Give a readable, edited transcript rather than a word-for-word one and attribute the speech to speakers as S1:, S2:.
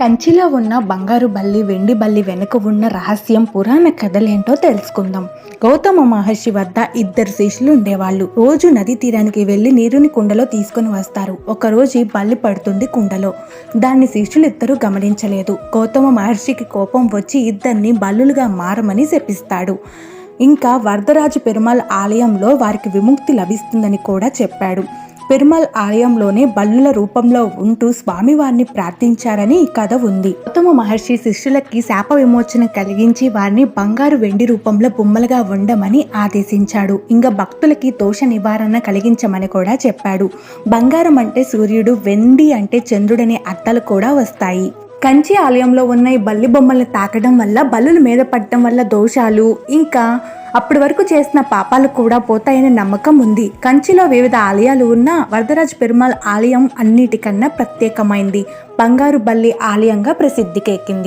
S1: కంచిలో ఉన్న బంగారు బల్లి వెండి బల్లి వెనుక ఉన్న రహస్యం పురాణ కథలేంటో తెలుసుకుందాం. గౌతమ మహర్షి వద్ద ఇద్దరు శిష్యులు ఉండేవాళ్ళు. రోజు నది తీరానికి వెళ్లి నీరుని కుండలో తీసుకుని వస్తారు. ఒకరోజు బల్లి పడుతుంది కుండలో. దాన్ని శిష్యులు ఇద్దరు గమనించలేదు. గౌతమ మహర్షికి కోపం వచ్చి ఇద్దరిని బల్లులుగా మారమని శపిస్తాడు. ఇంకా వరదరాజు పెరుమాళ్ ఆలయంలో వారికి విముక్తి లభిస్తుందని కూడా చెప్పాడు. పెరుమాళ్ ఆలయంలోనే బల్లుల రూపంలో ఉంటూ స్వామివారిని ప్రార్థించారని ఈ కథ ఉంది. గౌతమ మహర్షి శిష్యులకి శాప విమోచన కలిగించి వారిని బంగారు వెండి రూపంలో బొమ్మలుగా ఉండమని ఆదేశించాడు. ఇంకా భక్తులకి దోష నివారణ కలిగించమని కూడా చెప్పాడు. బంగారం అంటే సూర్యుడు, వెండి అంటే చంద్రుడనే అర్థాలు కూడా వస్తాయి. కంచి ఆలయంలో ఉన్న ఈ బల్లి బొమ్మల్ని తాకడం వల్ల, బల్లుల మీద పడటం వల్ల దోషాలు, ఇంకా అప్పటి వరకు చేసిన పాపాలు కూడా పోతాయనే నమ్మకం ఉంది. కంచిలో వివిధ ఆలయాలు ఉన్న వరదరాజ పెరుమాళ్ ఆలయం అన్నిటికన్నా ప్రత్యేకమైంది. బంగారు బల్లి ఆలయంగా ప్రసిద్ధికెక్కింది.